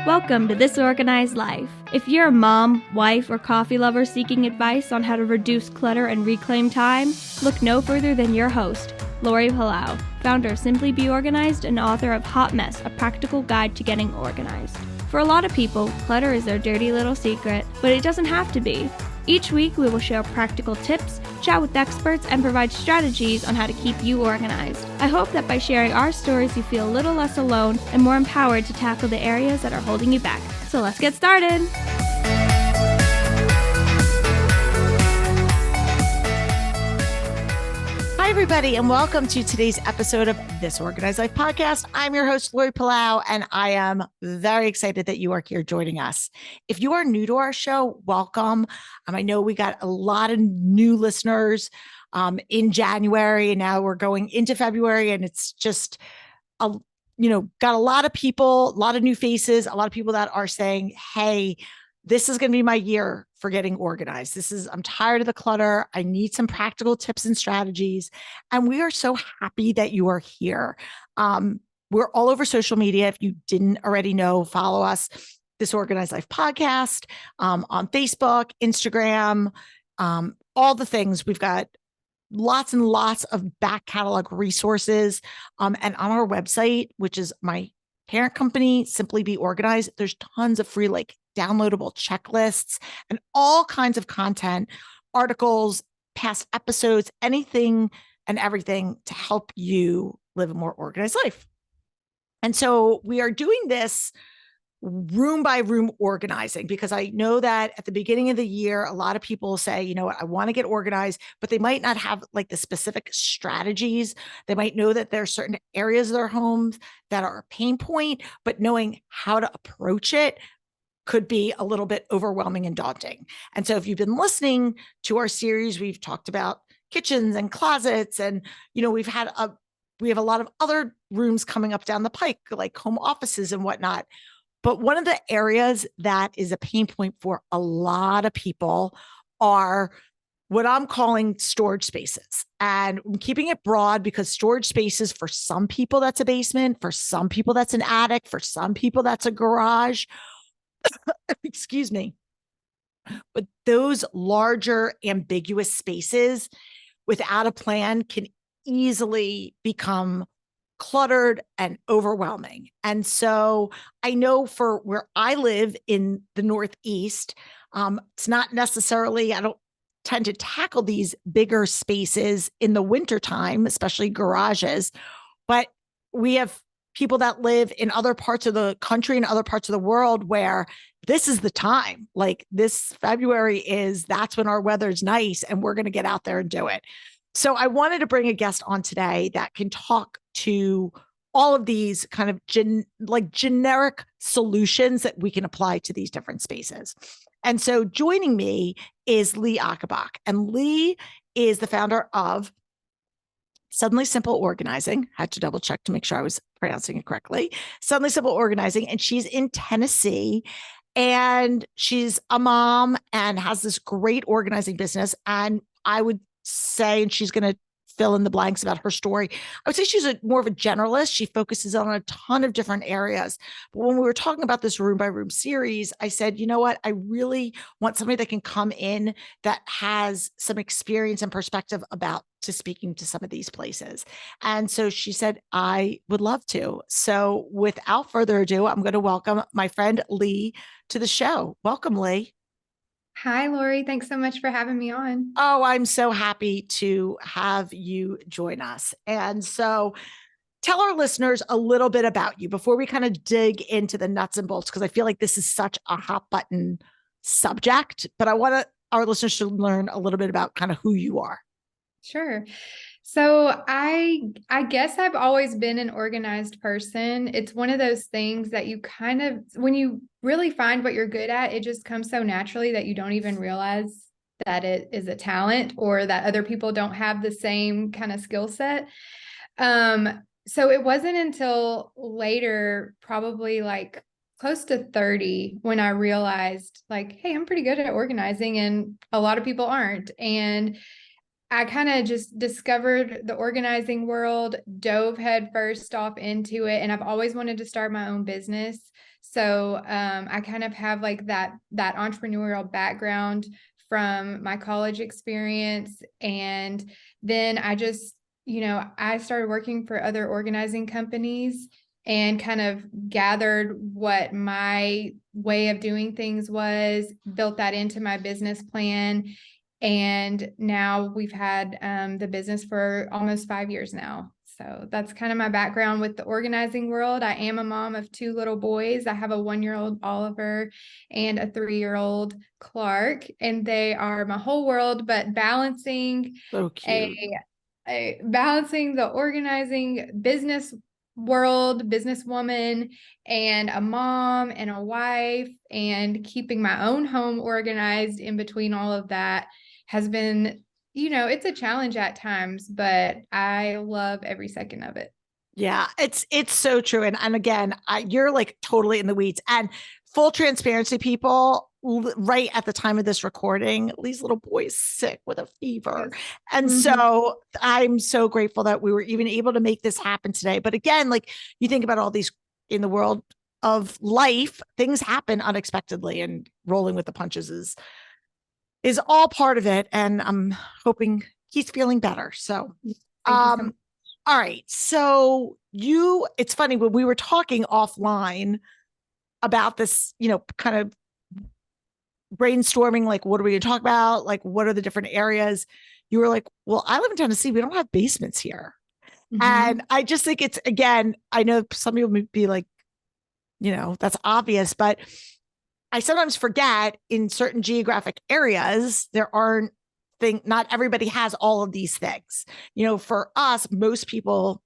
Welcome to This Organized Life. If you're a mom, wife, or coffee lover seeking advice on how to reduce clutter and reclaim time, look no further than your host, Leigh Achenbach, founder of Simply Be Organized and author of Hot Mess, a practical guide to getting organized. For a lot of people, clutter is their dirty little secret, but it doesn't have to be. Each week, we will share practical tips, chat with experts, and provide strategies on how to keep you organized. I hope that by sharing our stories, you feel a little less alone and more empowered to tackle the areas that are holding you back. So let's get started. Hi, everybody, and welcome to today's episode of This Organized Life podcast. I'm your host, Leigh Achenbach, and I am very excited that you are here joining us. If you are new to our show, welcome. I know we got a lot of new listeners in January, and now we're going into February, and it's just got a lot of people, a lot of new faces, a lot of people that are saying, hey, this is going to be my year for getting organized. I'm tired of the clutter. I need some practical tips and strategies. And we are so happy that you are here. We're all over social media. If you didn't already know, follow us, This Organized Life podcast, on Facebook, Instagram, all the things. We've got lots and lots of back catalog resources. And on our website, which is my parent company, Simply Be Organized, there's tons of free, downloadable checklists and all kinds of content, articles, past episodes, anything and everything to help you live a more organized life. And so we are doing this room by room organizing because I know that at the beginning of the year, a lot of people say, you know what, I want to get organized, but they might not have the specific strategies. They might know that there are certain areas of their homes that are a pain point, but knowing how to approach it could be a little bit overwhelming and daunting. And so if you've been listening to our series, we've talked about kitchens and closets, and, we have a lot of other rooms coming up down the pike, like home offices and whatnot. But one of the areas that is a pain point for a lot of people are what I'm calling storage spaces. And I'm keeping it broad because storage spaces, for some people, that's a basement. For some people, that's an attic. For some people, that's a garage. Excuse me. But those larger, ambiguous spaces without a plan can easily become cluttered and overwhelming. And so I know for where I live in the Northeast, it's not necessarily, I don't tend to tackle these bigger spaces in the wintertime, especially garages, but we have people that live in other parts of the country and other parts of the world where this is the time. Like this February that's when our weather's nice and we're going to get out there and do it. So I wanted to bring a guest on today that can talk to all of these kind of generic solutions that we can apply to these different spaces. And so joining me is Leigh Achenbach, and Leigh is the founder of Suddenly Simple Organizing. Had to double check to make sure I was pronouncing it correctly. Suddenly Simple Organizing. And she's in Tennessee, and she's a mom and has this great organizing business. And I would say, and she's going to fill in the blanks about her story, I would say she's more of a generalist. She focuses on a ton of different areas. But when we were talking about this room by room series, I said, you know what? I really want somebody that can come in that has some experience and perspective about to speaking to some of these places. And so she said, I would love to. So without further ado, I'm going to welcome my friend Leigh to the show. Welcome, Leigh. Hi, Lori. Thanks so much for having me on. Oh, I'm so happy to have you join us. And so tell our listeners a little bit about you before we kind of dig into the nuts and bolts, because I feel like this is such a hot button subject, but I want our listeners to learn a little bit about kind of who you are. Sure. So I guess I've always been an organized person. It's one of those things that you kind of, when you really find what you're good at, it just comes so naturally that you don't even realize that it is a talent or that other people don't have the same kind of skill set. So it wasn't until later, probably close to 30, when I realized hey, I'm pretty good at organizing and a lot of people aren't. And I kind of just discovered the organizing world, dove head first off into it. And I've always wanted to start my own business. So I kind of have like that entrepreneurial background from my college experience. And then I just, I started working for other organizing companies and kind of gathered what my way of doing things was, built that into my business plan. And now we've had the business for almost 5 years now. So that's kind of my background with the organizing world. I am a mom of 2 little boys. I have a 1-year-old Oliver and a 3-year-old Clark, and they are my whole world. But balancing So cute. balancing the organizing business world, businesswoman, and a mom and a wife, and keeping my own home organized in between all of that has been, it's a challenge at times, but I love every second of it. Yeah, it's so true. And again, you're like totally in the weeds. And full transparency, people, right at the time of this recording, Lee's little boy is sick with a fever. Yes. And so I'm so grateful that we were even able to make this happen today. But again, like you think about all these in the world of life, things happen unexpectedly, and rolling with the punches is all part of it. And I'm hoping he's feeling better. So Thank you so much. all right. So it's funny when we were talking offline about this, kind of brainstorming, like, what are we going to talk about? Like, what are the different areas? You were like, well, I live in Tennessee. We don't have basements here. And I just think it's, again, I know some people would be like, that's obvious, but I sometimes forget in certain geographic areas, not everybody has all of these things. For us, most people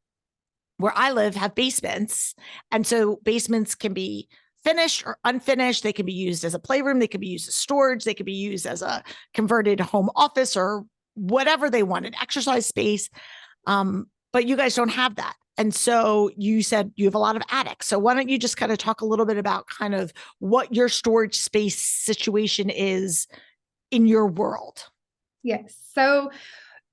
where I live have basements. And so basements can be finished or unfinished. They can be used as a playroom. They can be used as storage. They can be used as a converted home office or whatever they want, an exercise space. But you guys don't have that. And so you said you have a lot of attics. So why don't you just kind of talk a little bit about kind of what your storage space situation is in your world? Yes. So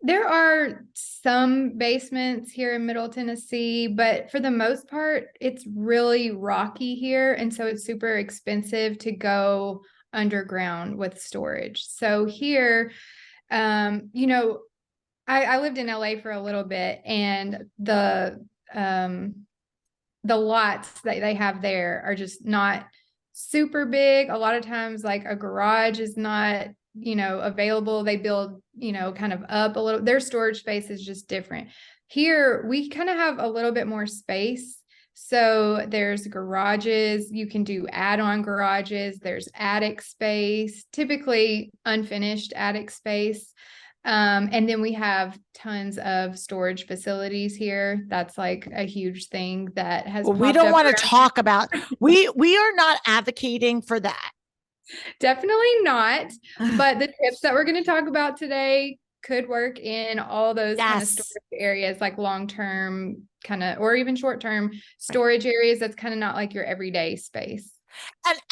there are some basements here in Middle Tennessee, but for the most part, it's really rocky here. And so it's super expensive to go underground with storage. So here, I lived in LA for a little bit, and the lots that they have there are just not super big. A lot of times, like a garage is not, available. They build, kind of up a little. Their storage space is just different. Here, we kind of have a little bit more space. So there's garages. You can do add-on garages. There's attic space, typically unfinished attic space. And then we have tons of storage facilities here. That's like a huge thing that has Well, we popped don't up want to around. talk about, we are not advocating for that. Definitely not. But the tips that we're going to talk about today could work in all those kind of storage areas, like long-term kind of, or even short-term storage areas. That's kind of not like your everyday space.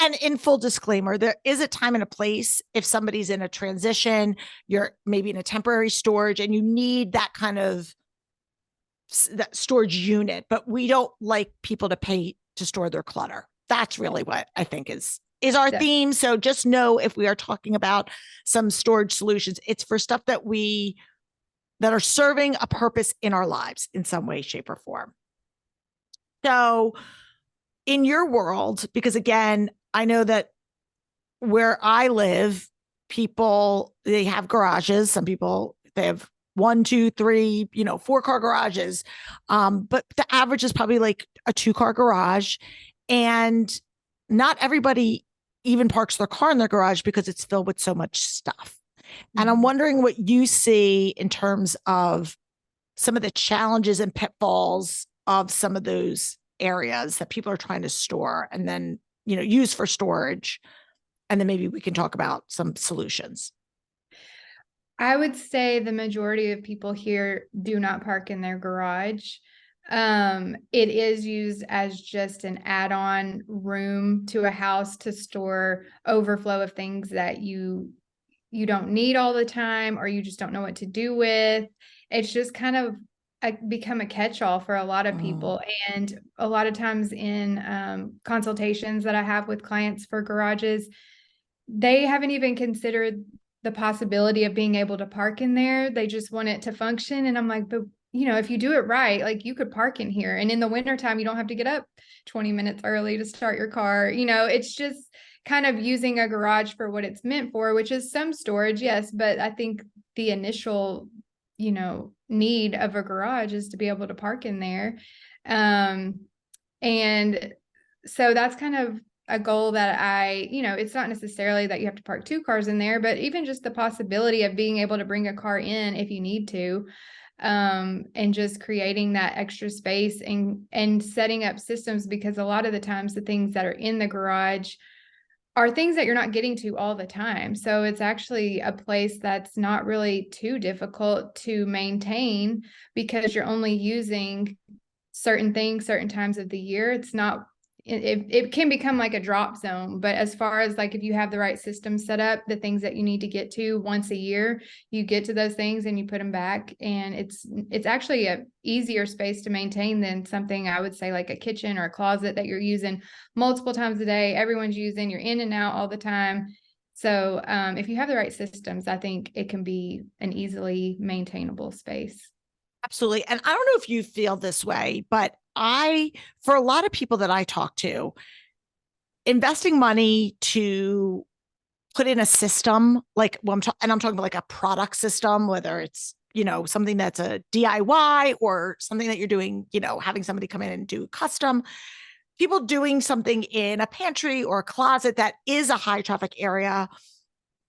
And in full disclaimer, there is a time and a place if somebody's in a transition, you're maybe in a temporary storage and you need that kind of that storage unit, but we don't like people to pay to store their clutter. That's really what I think is our theme. So just know if we are talking about some storage solutions, it's for stuff that are serving a purpose in our lives in some way, shape, or form. So in your world, because again, I know that where I live, people, they have garages. Some people, they have 1, 2, 3, 4-car garages. But the average is probably like a 2-car garage. And not everybody even parks their car in their garage because it's filled with so much stuff. And I'm wondering what you see in terms of some of the challenges and pitfalls of some of those areas that people are trying to store and then, use for storage. And then maybe we can talk about some solutions. I would say the majority of people here do not park in their garage. It is used as just an add-on room to a house to store overflow of things that you don't need all the time, or you just don't know what to do with. It's just kind of become a catch-all for a lot of people. And a lot of times in consultations that I have with clients for garages, they haven't even considered the possibility of being able to park in there. They just want it to function. And I'm like, but if you do it right, like you could park in here. And in the wintertime, you don't have to get up 20 minutes early to start your car. It's just kind of using a garage for what it's meant for, which is some storage, yes. But I think the initial, need of a garage is to be able to park in there. And so that's kind of a goal that it's not necessarily that you have to park 2 cars in there, but even just the possibility of being able to bring a car in if you need to, and just creating that extra space and setting up systems, because a lot of the times the things that are in the garage are things that you're not getting to all the time. So it's actually a place that's not really too difficult to maintain because you're only using certain things certain times of the year. It can become like a drop zone, but as far as like if you have the right system set up, the things that you need to get to once a year, you get to those things and you put them back, and it's actually a easier space to maintain than something I would say like a kitchen or a closet that you're using multiple times a day. Everyone's using, you're in and out all the time. So if you have the right systems, I think it can be an easily maintainable space. Absolutely. And I don't know if you feel this way, but for a lot of people that I talk to, investing money to put in a system, like, I'm talking about like a product system, whether it's, something that's a DIY or something that you're doing, having somebody come in and do custom, people doing something in a pantry or a closet that is a high traffic area,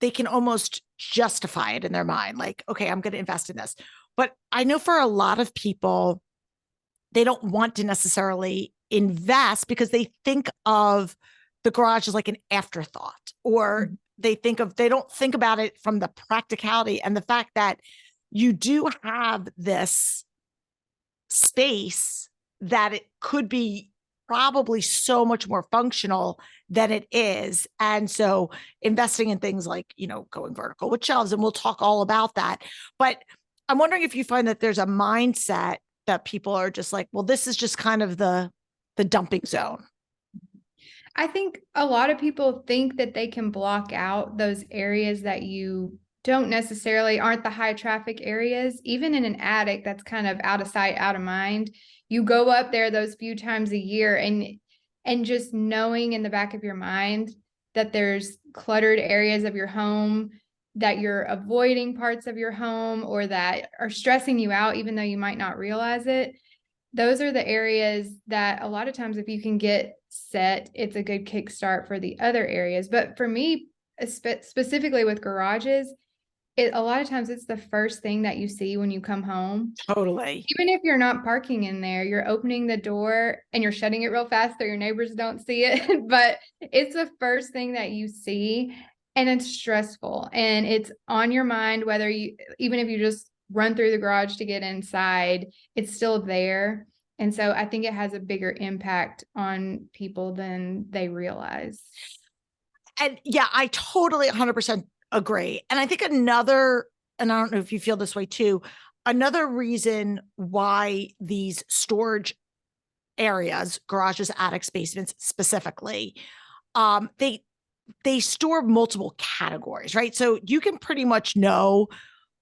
they can almost justify it in their mind. Like, okay, I'm going to invest in this. But I know for a lot of people, they don't want to necessarily invest because they think of the garage as like an afterthought, or they don't think about it from the practicality and the fact that you do have this space that it could be probably so much more functional than it is. And so investing in things like, going vertical with shelves, and we'll talk all about that. But I'm wondering if you find that there's a mindset that people are just like, well, this is just kind of the dumping zone. I think a lot of people think that they can block out those areas that you don't necessarily aren't the high traffic areas. Even in an attic, that's kind of out of sight, out of mind. You go up there those few times a year, and just knowing in the back of your mind that there's cluttered areas of your home, that you're avoiding parts of your home or that are stressing you out, even though you might not realize it. Those are the areas that a lot of times, if you can get set, it's a good kickstart for the other areas. But for me, specifically with garages, a lot of times it's the first thing that you see when you come home. Totally. Even if you're not parking in there, you're opening the door and you're shutting it real fast so your neighbors don't see it. But it's the first thing that you see, and it's stressful and it's on your mind, even if you just run through the garage to get inside, it's still there. And so I think it has a bigger impact on people than they realize. And yeah, I totally 100% agree. And I think and I don't know if you feel this way too, another reason why these storage areas, garages, attics, basements specifically, they store multiple categories, right? So you can pretty much know,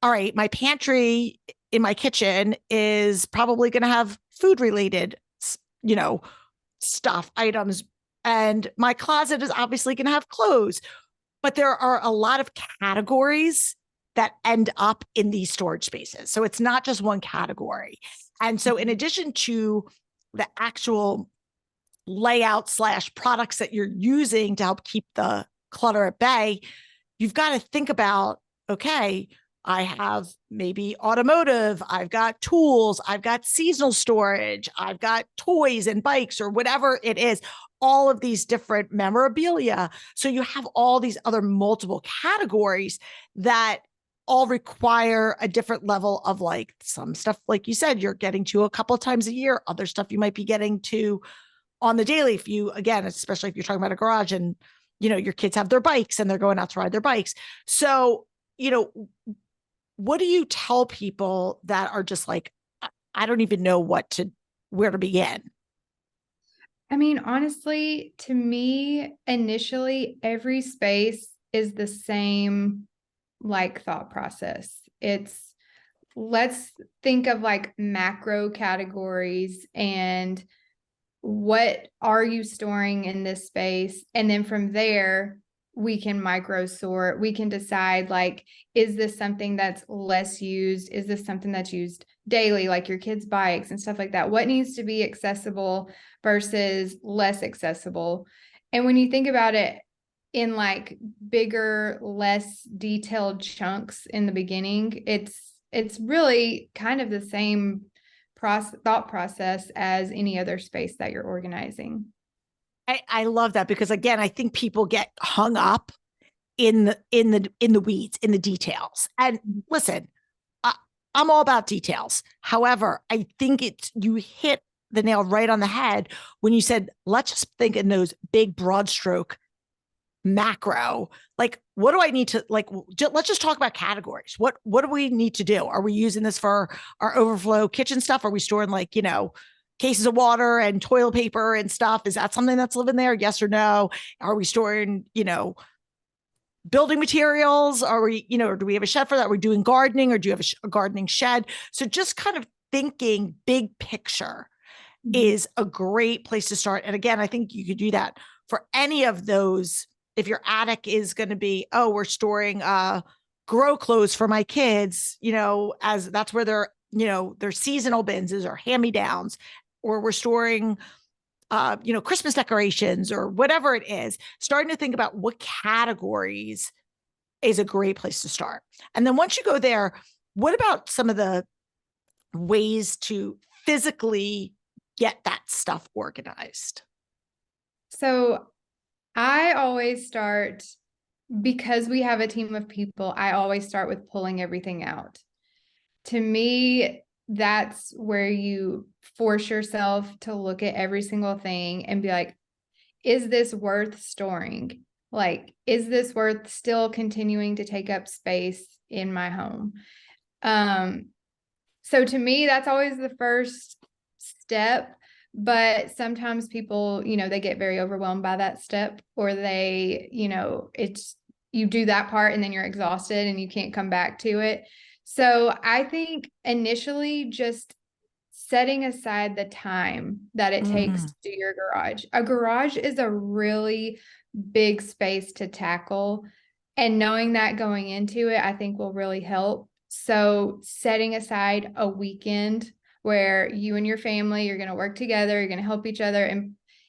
all right, my pantry in my kitchen is probably going to have food related, stuff, items. And my closet is obviously going to have clothes. But there are a lot of categories that end up in these storage spaces. So it's not just one category. And so in addition to the actual layout / products that you're using to help keep the clutter at bay, you've got to think about, okay, I have maybe automotive, I've got tools, I've got seasonal storage, I've got toys and bikes or whatever it is, all of these different memorabilia. So you have all these other multiple categories that all require a different level of, like, some stuff, like you said, you're getting to a couple of times a year, other stuff you might be getting to on the daily. If you, again, especially if you're talking about a garage and, your kids have their bikes and they're going out to ride their bikes. So, what do you tell people that are just like, I don't even know where to begin. I mean, honestly, to me, initially, every space is the same like thought process. It's let's think of like macro categories and what are you storing in this space? And then from there, we can micro sort. We can decide like, is this something that's less used? Is this something that's used daily, like your kids' bikes and stuff like that? What needs to be accessible versus less accessible? And when you think about it in like bigger, less detailed chunks in the beginning, it's really kind of the same thought process as any other space that you're organizing. I love that because again, I think people get hung up in the weeds, in the details. And listen, I'm all about details. However, I think you hit the nail right on the head when you said, let's just think in those big broad stroke macro, like what do I need to like let's just talk about categories. What do we need to do? Are we using this for our overflow kitchen stuff? Are we storing like, cases of water and toilet paper and stuff? Is that something that's living there? Yes or no? Are we storing, building materials? Are we, or do we have a shed for that? Are we doing gardening, or do you have a gardening shed? So just kind of thinking big picture is a great place to start. And again, I think you could do that for any of those. If your attic is going to be, oh, we're storing grow clothes for my kids, as that's where their seasonal bins is, or hand-me-downs, or we're storing Christmas decorations or whatever it is, starting to think about what categories is a great place to start. And then once you go there, what about some of the ways to physically get that stuff organized? So I always start, because we have a team of people, I always start with pulling everything out. To me, that's where you force yourself to look at every single thing and be like, is this worth storing? Like, is this worth still continuing to take up space in my home? So to me, that's always the first step. But sometimes people, they get very overwhelmed by that step, or they, you do that part and then you're exhausted and you can't come back to it. So I think initially just setting aside the time that it takes to do your garage. A garage is a really big space to tackle, and knowing that going into it, I think will really help. So setting aside a weekend where you and your family, you're going to work together, you're going to help each other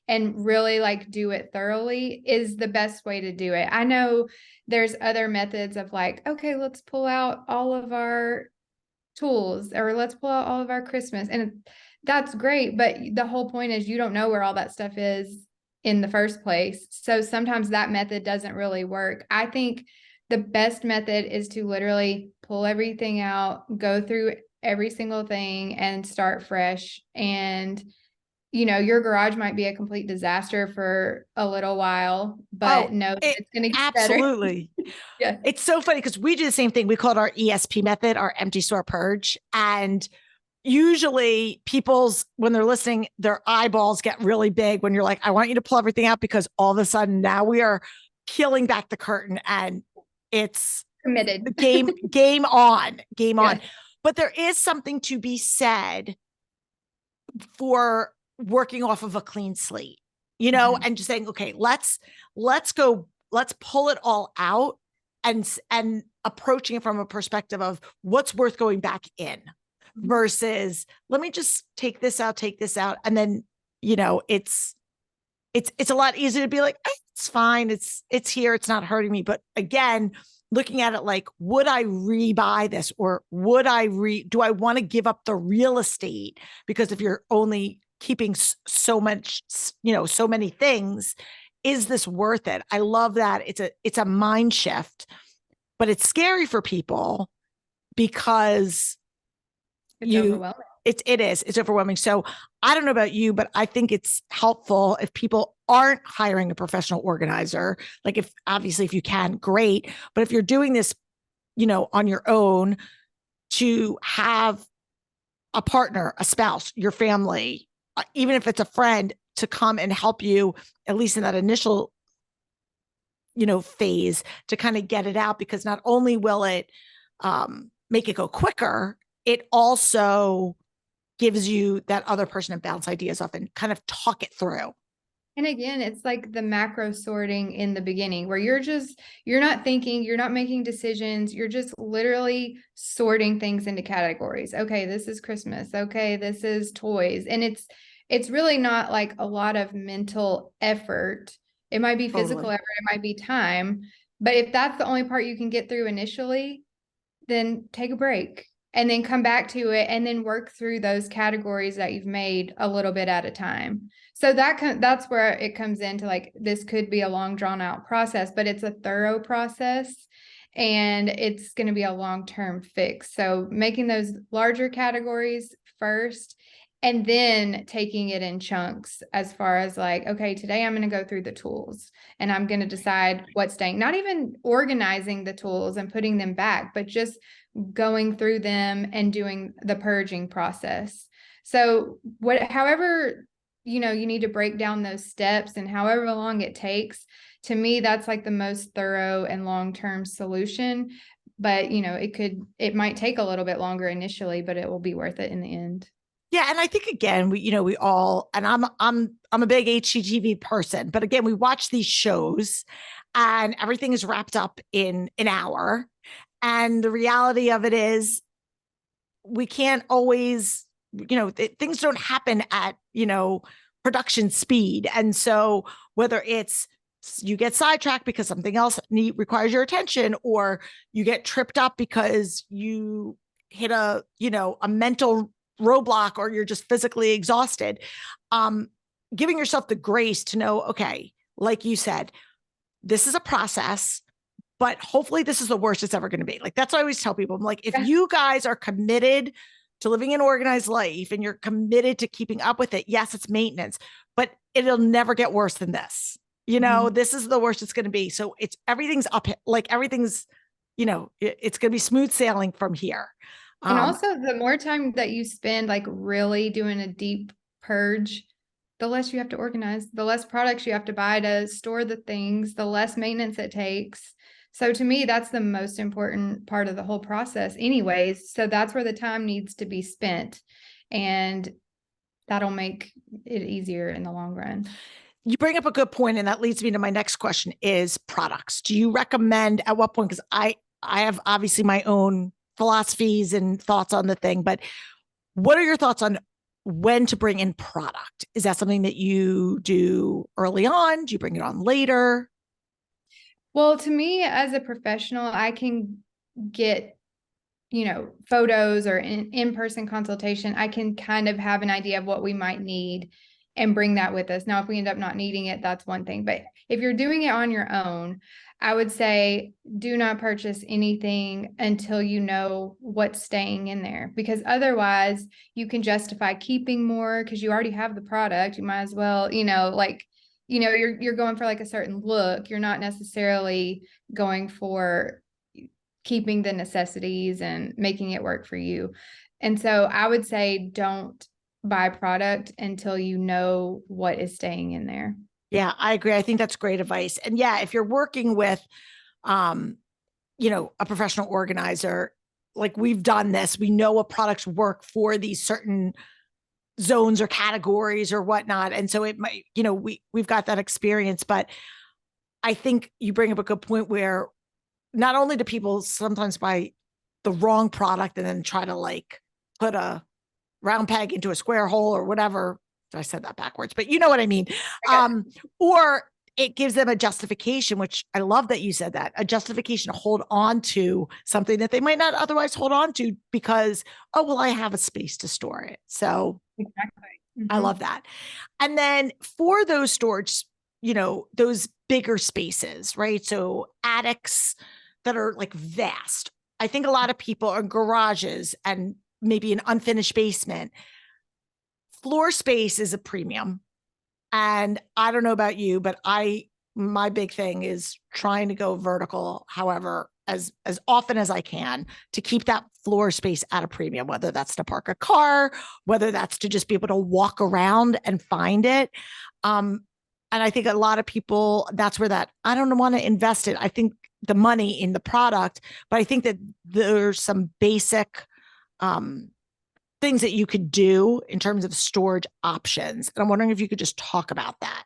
and really like do it thoroughly is the best way to do it. I know there's other methods of like, okay, let's pull out all of our tools, or let's pull out all of our Christmas. And that's great. But the whole point is you don't know where all that stuff is in the first place. So sometimes that method doesn't really work. I think the best method is to literally pull everything out, go through every single thing and start fresh. And, your garage might be a complete disaster for a little while, but it's going to get absolutely better. Yeah. It's so funny because we do the same thing. We call it our ESP method, our empty store purge. And usually when they're listening, their eyeballs get really big when you're like, I want you to pull everything out, because all of a sudden now we are peeling back the curtain and it's committed. game on. But there is something to be said for working off of a clean slate, and just saying, okay, let's pull it all out and approaching it from a perspective of what's worth going back in versus let me just take this out. And then, it's a lot easier to be like, it's fine. It's here. It's not hurting me. But again, looking at it like, would I rebuy this, or do I want to give up the real estate? Because if you're only keeping so much, so many things, is this worth it? I love that. It's a mind shift, but it's scary for people because it's overwhelming. It's overwhelming. So I don't know about you, but I think it's helpful if people aren't hiring a professional organizer. Like if you can, great. But if you're doing this, on your own, to have a partner, a spouse, your family, even if it's a friend, to come and help you, at least in that initial, phase, to kind of get it out, because not only will it make it go quicker, it also gives you that other person to bounce ideas off and kind of talk it through. And again, it's like the macro sorting in the beginning where you're not thinking, you're not making decisions. You're just literally sorting things into categories. Okay, this is Christmas. Okay, this is toys. And it's really not like a lot of mental effort. It might be physical effort, it might be time. But if that's the only part you can get through initially, then take a break and then come back to it and then work through those categories that you've made a little bit at a time. So that's where it comes into, like, this could be a long drawn out process, but it's a thorough process and it's going to be a long-term fix. So making those larger categories first and then taking it in chunks, as far as like, okay, today I'm going to go through the tools and I'm going to decide what's staying, not even organizing the tools and putting them back, but just going through them and doing the purging process. So however, you need to break down those steps and however long it takes, to me, that's like the most thorough and long-term solution. But, it might take a little bit longer initially, but it will be worth it in the end. Yeah. And I think, again, we all, and I'm a big HGTV person, but again, we watch these shows and everything is wrapped up in an hour. And the reality of it is we can't always, things don't happen at, production speed. And so whether it's you get sidetracked because something else requires your attention, or you get tripped up because you hit a mental roadblock, or you're just physically exhausted, giving yourself the grace to know, okay, like you said, this is a process, but hopefully this is the worst it's ever going to be. Like, that's what I always tell people. I'm like, if you guys are committed to living an organized life and you're committed to keeping up with it, yes, it's maintenance, but it'll never get worse than this. This is the worst it's going to be. So everything's up, like everything's, it's going to be smooth sailing from here. And also, the more time that you spend like really doing a deep purge, the less you have to organize, the less products you have to buy to store the things, the less maintenance it takes. So to me, that's the most important part of the whole process anyways. So that's where the time needs to be spent. And that'll make it easier in the long run. You bring up a good point, and that leads me to my next question is products. Do you recommend, at what point, because I have obviously my own philosophies and thoughts on the thing, but what are your thoughts on when to bring in product? Is that something that you do early on? Do you bring it on later? Well, to me, as a professional, I can get, photos or in-person consultation. I can kind of have an idea of what we might need and bring that with us. Now, if we end up not needing it, that's one thing. But if you're doing it on your own, I would say do not purchase anything until you know what's staying in there, because otherwise you can justify keeping more because you already have the product. You might as well, you're going for like a certain look. You're not necessarily going for keeping the necessities and making it work for you. And so I would say don't buy product until you know what is staying in there. Yeah, I agree. I think that's great advice. And yeah, if you're working with, a professional organizer, like we've done this, we know what products work for these certain zones or categories or whatnot. And so it might, we've got that experience, but I think you bring up a good point where not only do people sometimes buy the wrong product and then try to like put a round peg into a square hole or whatever. I said that backwards, but you know what I mean? Or it gives them a justification, which I love that you said that, a justification to hold on to something that they might not otherwise hold on to because, oh, well, I have a space to store it. So exactly. Mm-hmm. I love that. And then for those storage, those bigger spaces, right? So attics that are like vast. I think a lot of people are garages and maybe an unfinished basement. Floor space is a premium. And I don't know about you, but my big thing is trying to go vertical however as often as I can to keep that floor space at a premium, whether that's to park a car, whether that's to just be able to walk around and find it. And I think a lot of people, that's where that, I don't want to invest it. I think the money in the product, but I think that there's some basic things that you could do in terms of storage options. And I'm wondering if you could just talk about that.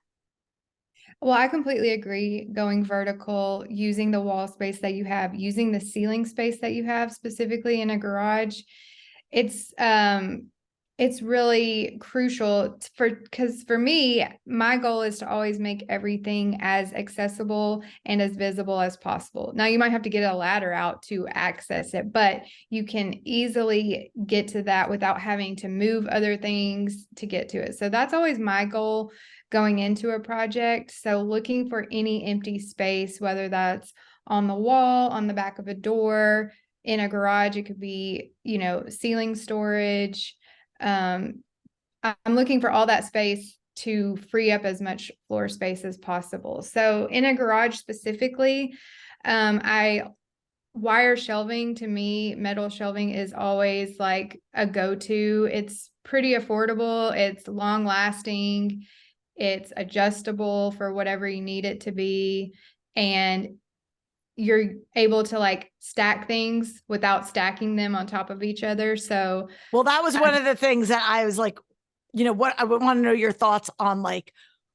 Well, I completely agree. Going vertical, using the wall space that you have, using the ceiling space that you have specifically in a garage, it's really crucial because for me, my goal is to always make everything as accessible and as visible as possible. Now, you might have to get a ladder out to access it, but you can easily get to that without having to move other things to get to it. So that's always my goal going into a project. So looking for any empty space, whether that's on the wall, on the back of a door, in a garage, it could be, ceiling storage. I'm looking for all that space to free up as much floor space as possible. So in a garage specifically, wire shelving, to me, metal shelving is always like a go-to. It's pretty affordable. It's long lasting. It's adjustable for whatever you need it to be. And you're able to like stack things without stacking them on top of each other. So, well, that was one of the things that I was like, what I would want to know your thoughts on. Like,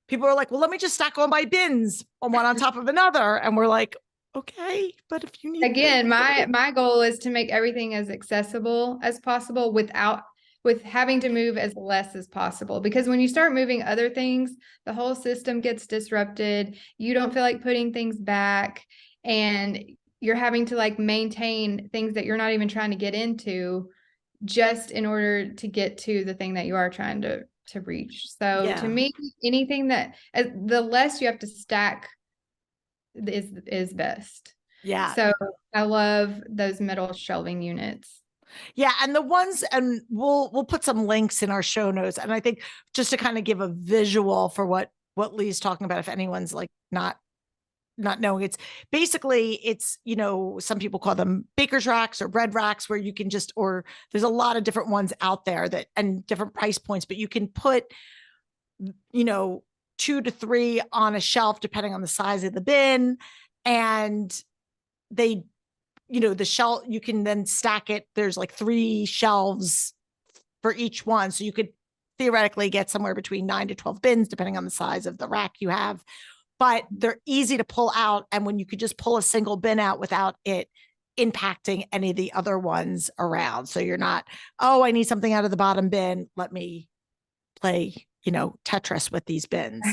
people are like, well, let me just stack all my bins on one on top of another. And we're like, okay, but if you need, again, my goal is to make everything as accessible as possible with having to move as less as possible. Because when you start moving other things, the whole system gets disrupted. You don't feel like putting things back, and you're having to like maintain things that you're not even trying to get into just in order to get to the thing that you are trying to reach. So to me, anything that the less you have to stack is best. Yeah. So I love those metal shelving units. Yeah. And the ones, and we'll put some links in our show notes. And I think just to kind of give a visual for what Leigh's talking about, if anyone's like not knowing, it's basically, it's, some people call them baker's racks or bread racks, where you can just, or there's a lot of different ones out there that, and different price points, but you can put, 2 to 3 on a shelf, depending on the size of the bin. And they, the shelf, you can then stack it. There's like 3 shelves for each one. So you could theoretically get somewhere between 9 to 12 bins, depending on the size of the rack you have. But they're easy to pull out. And when you could just pull a single bin out without it impacting any of the other ones around. So you're not, oh, I need something out of the bottom bin. Let me play, Tetris with these bins.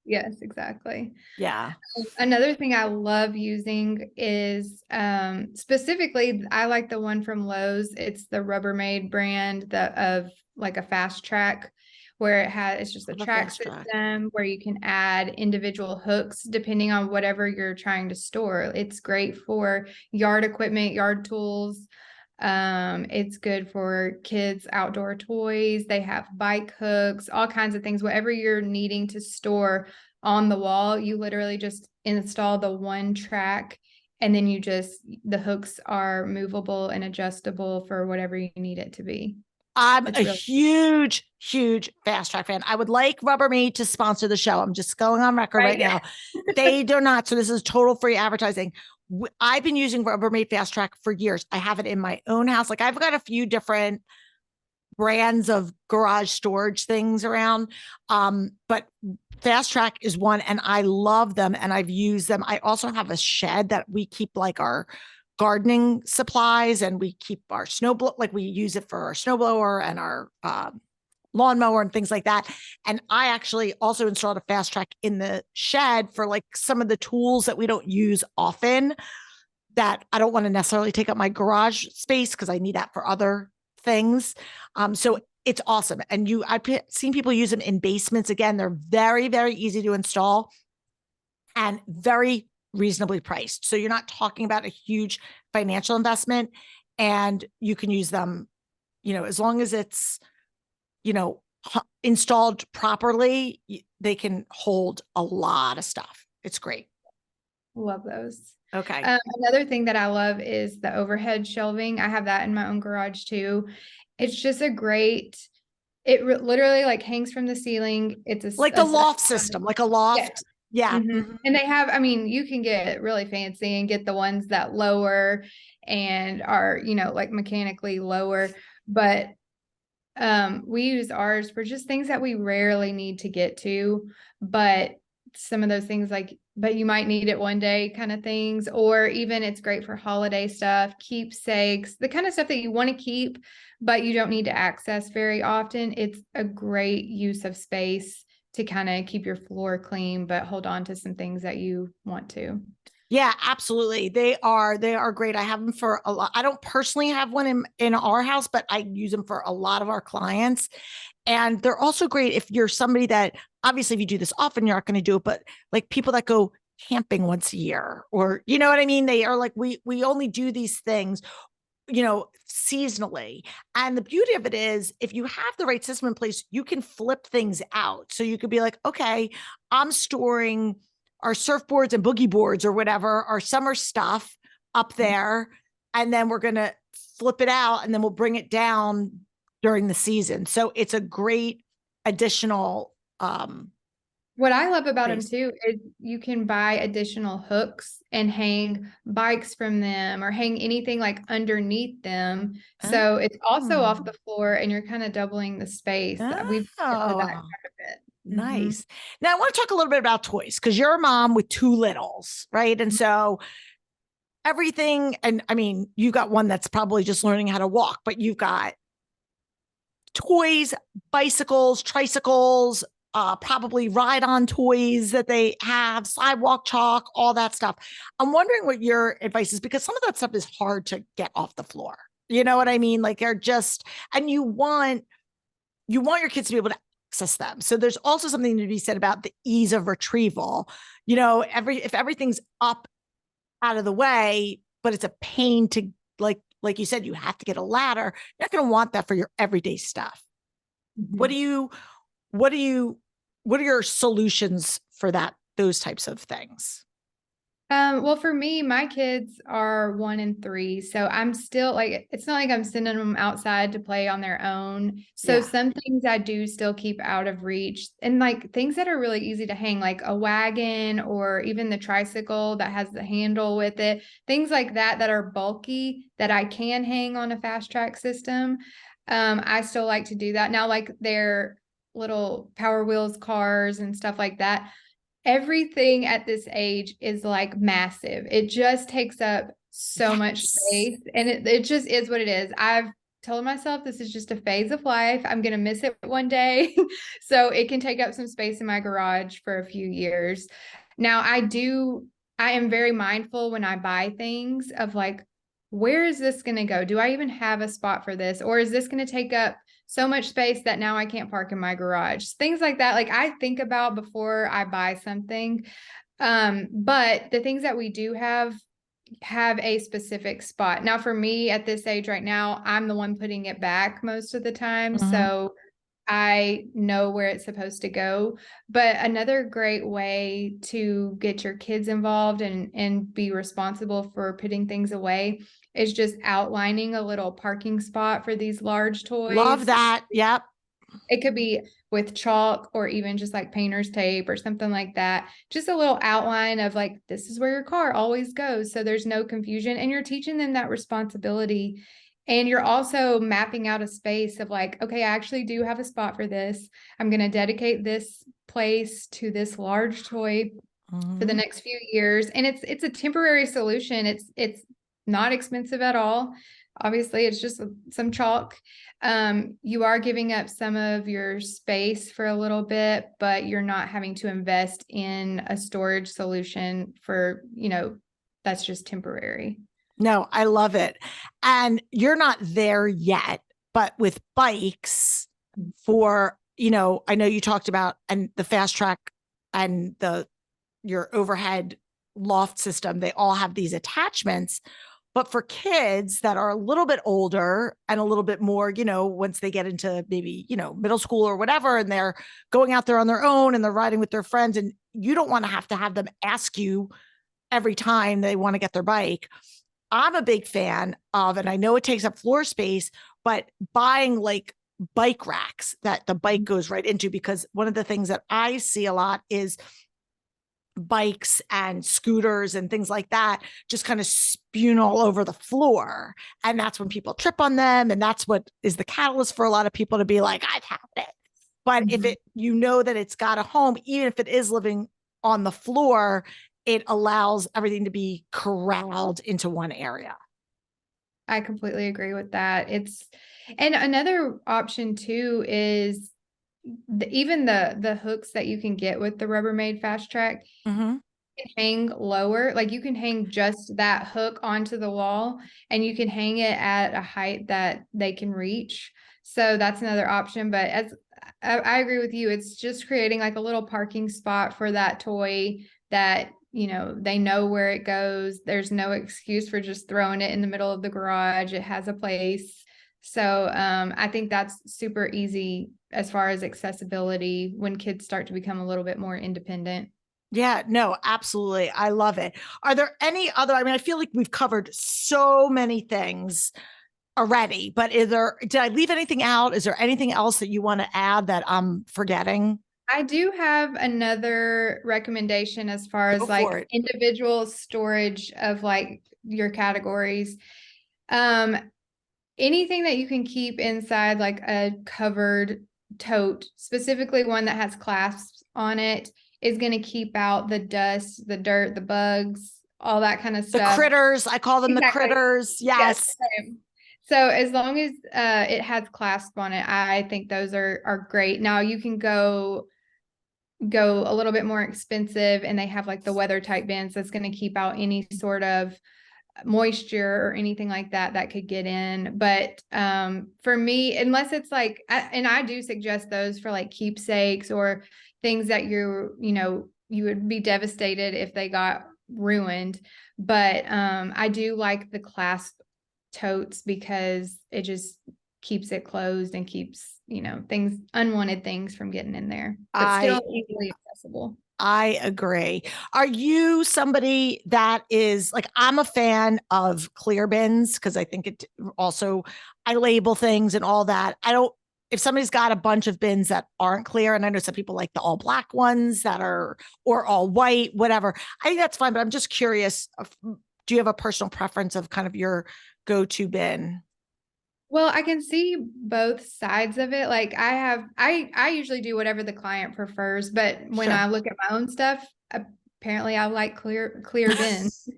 Yes, exactly. Yeah. Another thing I love using is specifically, I like the one from Lowe's. It's the Rubbermaid brand of like a fast track, where it's just a track system where you can add individual hooks depending on whatever you're trying to store. It's great for yard equipment, yard tools. It's good for kids' outdoor toys. They have bike hooks, all kinds of things. Whatever you're needing to store on the wall, you literally just install the one track, and then the hooks are movable and adjustable for whatever you need it to be. I'm a huge fast track fan. I would like Rubbermaid to sponsor the show. I'm just going on record right now. They do not. So this is total free advertising. I've been using Rubbermaid Fast Track for years. I have it in my own house. Like, I've got a few different brands of garage storage things around. But Fast Track is one, and I love them, and I've used them. I also have a shed that we keep like our gardening supplies, and we keep our like we use it for our snowblower and our lawnmower and things like that. And I actually also installed a Fast Track in the shed for like some of the tools that we don't use often, that I don't want to necessarily take up my garage space, because I need that for other things. So it's awesome. And I've seen people use them in basements. Again, they're very, very easy to install and very reasonably priced. So you're not talking about a huge financial investment, and you can use them, as long as it's, installed properly, they can hold a lot of stuff. It's great. Love those. Okay. Another thing that I love is the overhead shelving. I have that in my own garage too. It's just a great, literally like hangs from the ceiling. It's Like the loft system, like a yeah. loft. Yeah. Mm-hmm. And they have, I mean, you can get really fancy and get the ones that lower and are, like mechanically lower, but we use ours for just things that we rarely need to get to, but some of those things but you might need it one day kind of things, or even it's great for holiday stuff, keepsakes, the kind of stuff that you want to keep, but you don't need to access very often. It's a great use of space to kind of keep your floor clean, but hold on to some things that you want to. Yeah, absolutely. They are great. I have them for a lot. I don't personally have one in our house, but I use them for a lot of our clients. And they're also great if you're somebody that, obviously if you do this often, you're not going to do it, but like people that go camping once a year, or you know what I mean? They are like, we only do these things, seasonally. And the beauty of it is if you have the right system in place, you can flip things out. So you could be like, okay, I'm storing our surfboards and boogie boards or whatever, our summer stuff up there. And then we're going to flip it out and then we'll bring it down during the season. So it's a great additional, what I love about them space. too is you can buy additional hooks and hang bikes from them or hang anything like underneath them. So it's also off the floor and you're kind of doubling the space. We've for that Oh, quite a bit. nice. Now I want to talk a little bit about toys because you're a mom with two littles, right? And so everything, and I mean, you got one that's probably just learning how to walk, but you've got toys, bicycles, tricycles, probably ride-on toys that they have, sidewalk chalk, all that stuff. I'm wondering what your advice is because some of that stuff is hard to get off the floor. You know what I mean? Like they're just, and you want your kids to be able to access them. So there's also something to be said about the ease of retrieval. If everything's up out of the way, but it's a pain to like you said, you have to get a ladder. You're not going to want that for your everyday stuff. What do you, what are your solutions for those types of things? Well, for me, my kids are 1 and 3, so I'm still like, it's not like I'm sending them outside to play on their own. So Yeah. some things I do still keep out of reach, and like things that are really easy to hang, like a wagon or even the tricycle that has the handle with it, things like that are bulky that I can hang on a fast track system. I still like to do that now, like their little Power Wheels cars and stuff like that. Everything at this age is like massive. It just takes up so much space, and it just is what it is. I've told myself this is just a phase of life. I'm going to miss it one day. So it can take up some space in my garage for a few years. Now I am very mindful when I buy things of like, where is this going to go? Do I even have a spot for this? Or is this going to take up so much space that now I can't park in my garage? Things like that. Like I think about before I buy something. But the things that we do have a specific spot. Now for me at this age right now, I'm the one putting it back most of the time. So I know where it's supposed to go. But another great way to get your kids involved and be responsible for putting things away is just outlining a little parking spot for these large Love toys. that. Yep. It could be with chalk or even just like painter's tape or something like that. Just a little outline of like, this is where your car always goes. So there's no confusion, and you're teaching them that responsibility. And you're also mapping out a space of like, okay, I actually do have a spot for this. I'm going to dedicate this place to this large toy for the next few years. And it's a temporary solution. It's not expensive at all. Obviously, it's just some chalk. You are giving up some of your space for a little bit, but you're not having to invest in a storage solution for, that's just temporary. No, I love it. And you're not there yet, but with bikes I know you talked about and the fast track and your overhead loft system, they all have these attachments. But for kids that are a little bit older and a little bit more, once they get into maybe, middle school or whatever, and they're going out there on their own and they're riding with their friends, and you don't want to have them ask you every time they want to get their bike. I'm a big fan of, and I know it takes up floor space, but buying like bike racks that the bike goes right into, because one of the things that I see a lot is bikes and scooters and things like that just kind of spewing all over the floor. And that's when people trip on them. And that's what is the catalyst for a lot of people to be like, I've had it. But if it, you know that it's got a home, even if it is living on the floor, it allows everything to be corralled into one area. I completely agree with that. And another option too is even the hooks that you can get with the Rubbermaid Fast Track can hang lower. Like you can hang just that hook onto the wall, and you can hang it at a height that they can reach. So that's another option. But as I agree with you, it's just creating like a little parking spot for that toy that, you know, they know where it goes. There's no excuse for just throwing it in the middle of the garage. It has a place. So I think that's super easy as far as accessibility when kids start to become a little bit more independent. Yeah, no, absolutely. I love it. Are there any other, I mean, I feel like we've covered so many things already, but did I leave anything out? Is there anything else that you want to add that I'm forgetting? I do have another recommendation as far as like individual storage of like your categories. Anything that you can keep inside like a covered tote, specifically one that has clasps on it, is going to keep out the dust, the dirt, the bugs, all that kind of stuff. The critters, I call them the critters. Yes. So as long as it has clasp on it, I think those are great. Now you can go a little bit more expensive, and they have like the weather type bins that's going to keep out any sort of moisture or anything like that that could get in. But for me, unless it's like, and I do suggest those for like keepsakes or things that you would be devastated if they got ruined. But I do like the clasp totes because it just keeps it closed and keeps, unwanted things from getting in there, but still easily accessible. I agree. Are you somebody that is like, I'm a fan of clear bins because I think it also, I label things and all that. If somebody's got a bunch of bins that aren't clear, and I know some people like the all black ones that are, or all white, whatever, I think that's fine. But I'm just curious, do you have a personal preference of kind of your go-to bin? Well, I can see both sides of it. Like I usually do whatever the client prefers, but when I look at my own stuff, apparently I like clear bins.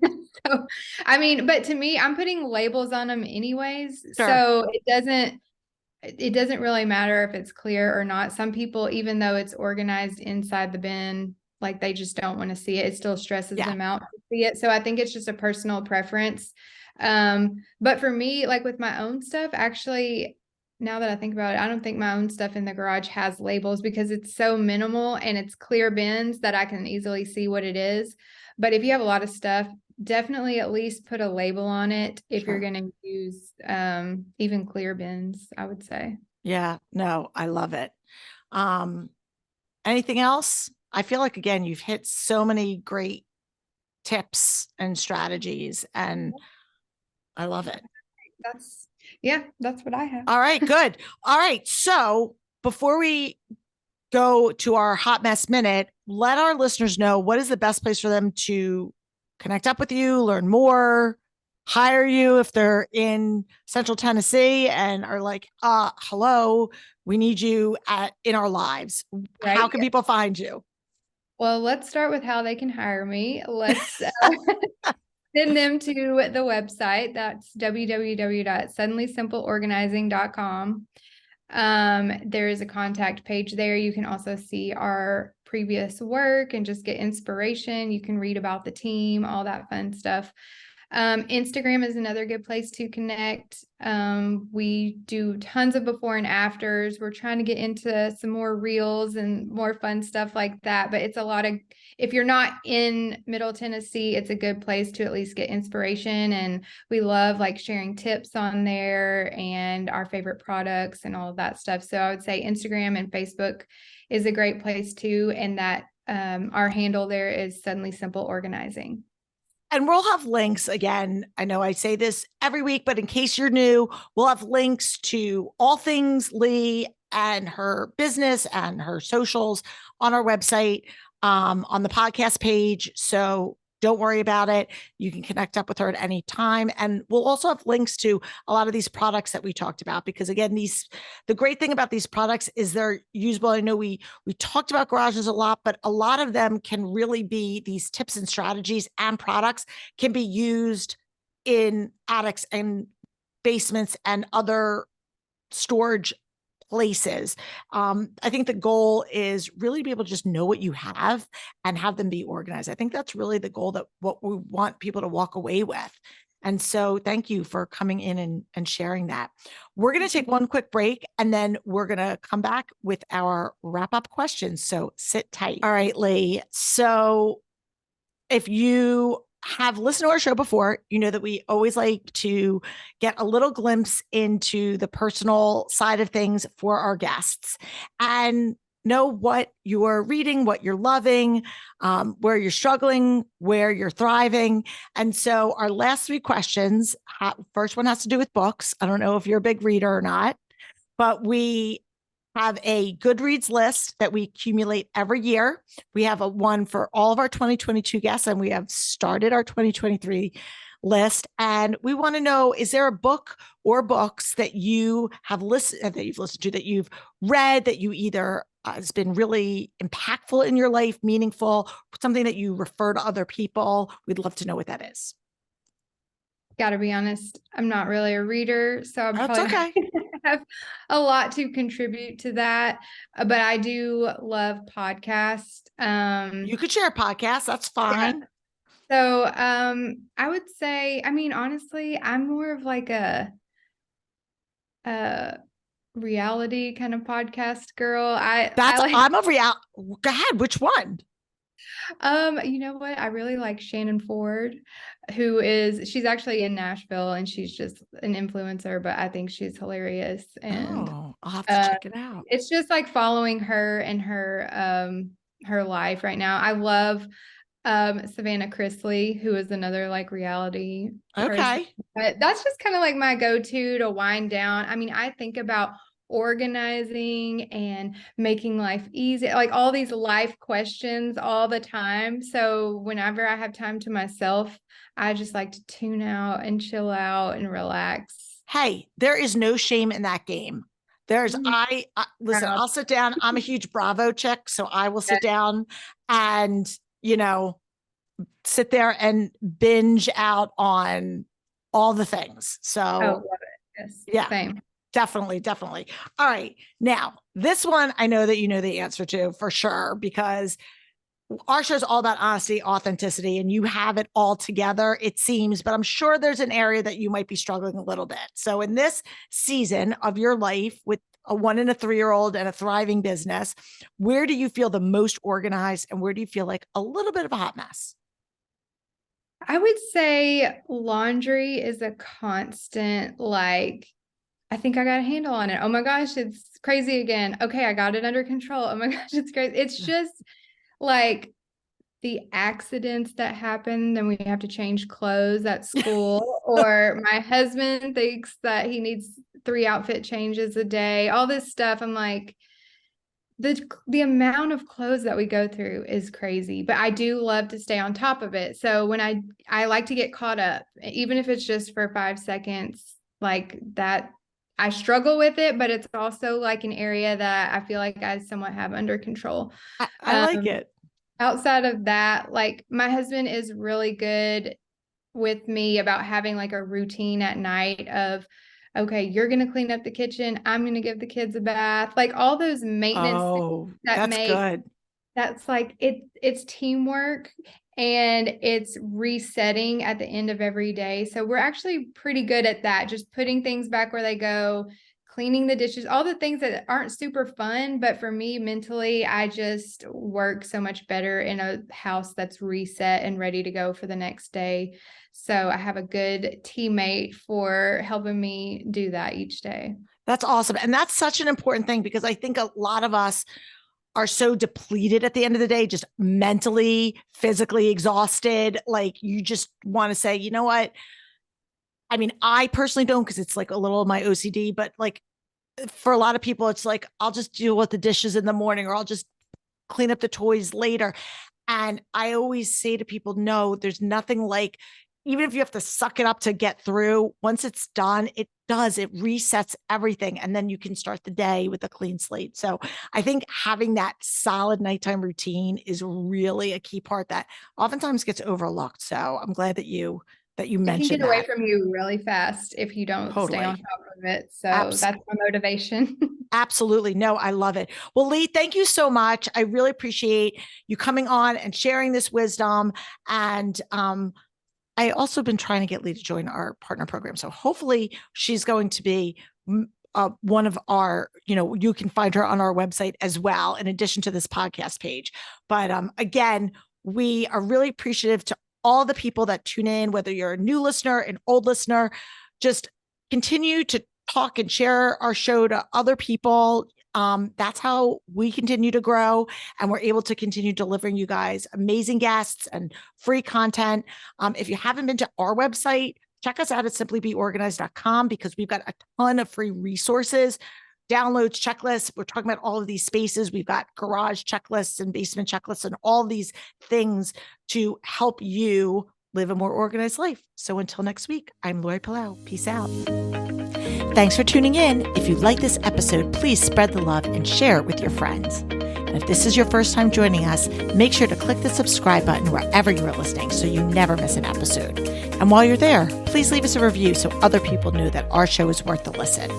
So, I mean, but to me, I'm putting labels on them anyways. So it doesn't really matter if it's clear or not. Some people, even though it's organized inside the bin, like they just don't want to see it. It still stresses them out to see it. So I think it's just a personal preference. But for me, like with my own stuff, actually, now that I think about it, I don't think my own stuff in the garage has labels because it's so minimal and it's clear bins that I can easily see what it is. But if you have a lot of stuff, definitely at least put a label on it if you're going to use even clear bins, I would say. Yeah, no, I love it. Anything else? I feel like, again, you've hit so many great tips and strategies, and I love it. That's what I have. All right, good. All right. So before we go to our hot mess minute, let our listeners know what is the best place for them to connect up with you, learn more, hire you if they're in Central Tennessee and are like, hello, we need you in our lives. Right? How can people find you? Well, let's start with how they can hire me. Let's send them to the website. That's www.suddenlysimpleorganizing.com. There is a contact page there. You can also see our previous work and just get inspiration. You can read about the team, all that fun stuff. Instagram is another good place to connect. We do tons of before and afters. We're trying to get into some more reels and more fun stuff like that. But it's a lot of, if you're not in Middle Tennessee, it's a good place to at least get inspiration. And we love like sharing tips on there and our favorite products and all of that stuff. So I would say Instagram and Facebook is a great place too. And that our handle there is Suddenly Simple Organizing. And we'll have links again. I know I say this every week, but in case you're new, we'll have links to all things Leigh and her business and her socials on our website, on the podcast page. So don't worry about it. You can connect up with her at any time. And we'll also have links to a lot of these products that we talked about, because again, the great thing about these products is they're usable. I know we talked about garages a lot, but a lot of them can really be these tips and strategies and products can be used in attics and basements and other storage places. I think the goal is really to be able to just know what you have and have them be organized. I think that's really the goal, that what we want people to walk away with. And so thank you for coming in and sharing that. We're going to take one quick break, and then we're going to come back with our wrap up questions. So sit tight. All right, Leigh. So if you have listened to our show before, you know that we always like to get a little glimpse into the personal side of things for our guests and know what you're reading, what you're loving, where you're struggling, where you're thriving. And so our last three questions, first one has to do with books. I don't know if you're a big reader or not, but we have a Goodreads list that we accumulate every year. We have a one for all of our 2022 guests, and we have started our 2023 list. And we want to know, is there a book or books that you have listened, that you've listened to, that you've read, that you either has been really impactful in your life, meaningful, something that you refer to other people? We'd love to know what that is. Gotta be honest, I'm not really a reader, so I'm That's probably okay. not gonna have a lot to contribute to that. But I do love podcasts. You could share a podcast. That's fine. Yeah. So I would say, I mean, honestly, I'm more of like a reality kind of podcast girl. I like I'm a real. Go ahead. Which one? you know what? I really like Shannon Ford, she's actually in Nashville and she's just an influencer, but I think she's hilarious. And I'll have to check it out. it's just like following her and her life right now. I love Savannah Chrisley, who is another like reality person. Okay. But that's just kind of like my go-to to wind down. I mean, I think about organizing and making life easy, like all these life questions all the time. So whenever I have time to myself, I just like to tune out and chill out and relax. Hey, there is no shame in that game. I listen, I'll sit down. I'm a huge Bravo chick, so I will sit down and, sit there and binge out on all the things. So, love it. Yes. Yeah. Same. Definitely. All right. Now, this one I know that you know the answer to for sure, because our show is all about honesty, authenticity, and you have it all together, it seems, but I'm sure there's an area that you might be struggling a little bit. So in this season of your life with a 1 and a 3-year-old and a thriving business, where do you feel the most organized, and where do you feel like a little bit of a hot mess? I would say laundry is a constant, like, I think I got a handle on it. Oh my gosh, it's crazy again. Okay, I got it under control. Oh my gosh, it's crazy. It's just like the accidents that happen, then we have to change clothes at school, or my husband thinks that he needs 3 outfit changes a day, all this stuff. I'm like, the amount of clothes that we go through is crazy, but I do love to stay on top of it. So when I like to get caught up, even if it's just for 5 seconds, like that, I struggle with it, but it's also like an area that I feel like I somewhat have under control. I like it. Outside of that, like my husband is really good with me about having like a routine at night of, okay, you're going to clean up the kitchen, I'm going to give the kids a bath, like all those maintenance things that that's good. That's like it's teamwork and it's resetting at the end of every day. So we're actually pretty good at that, just putting things back where they go, cleaning the dishes, all the things that aren't super fun. But for me mentally, I just work so much better in a house that's reset and ready to go for the next day. So I have a good teammate for helping me do that each day. That's awesome. And that's such an important thing, because I think a lot of us are so depleted at the end of the day, just mentally, physically exhausted. Like you just want to say, you know what? I mean, I personally don't, because it's like a little of my OCD, but like for a lot of people, it's like, I'll just deal with the dishes in the morning, or I'll just clean up the toys later. And I always say to people, no, there's nothing like, even if you have to suck it up to get through, once it's done, it resets everything. And then you can start the day with a clean slate. So I think having that solid nighttime routine is really a key part that oftentimes gets overlooked. So I'm glad that you mentioned that. It can get away from you really fast if you don't stay on top of it. So that's my motivation. Absolutely. No, I love it. Well, Leigh, thank you so much. I really appreciate you coming on and sharing this wisdom. And I also been trying to get Leigh to join our partner program. So hopefully she's going to be one of our, you can find her on our website as well, in addition to this podcast page. But again, we are really appreciative to all the people that tune in, whether you're a new listener, an old listener. Just continue to talk and share our show to other people. That's how we continue to grow, and we're able to continue delivering you guys amazing guests and free content. If you haven't been to our website, check us out at simplybeorganized.com, because we've got a ton of free resources, downloads, checklists. We're talking about all of these spaces. We've got garage checklists and basement checklists and all these things to help you live a more organized life. So until next week, I'm Lori Palau. Peace out. Thanks for tuning in. If you like this episode, please spread the love and share it with your friends. And if this is your first time joining us, make sure to click the subscribe button wherever you are listening so you never miss an episode. And while you're there, please leave us a review so other people know that our show is worth the listen.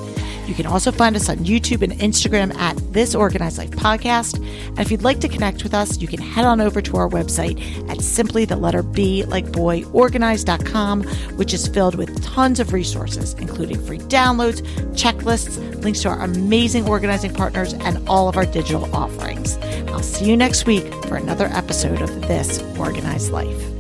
You can also find us on YouTube and Instagram at This Organized Life Podcast. And if you'd like to connect with us, you can head on over to our website at simplyboyorganized.com, which is filled with tons of resources, including free downloads, checklists, links to our amazing organizing partners, and all of our digital offerings. I'll see you next week for another episode of This Organized Life.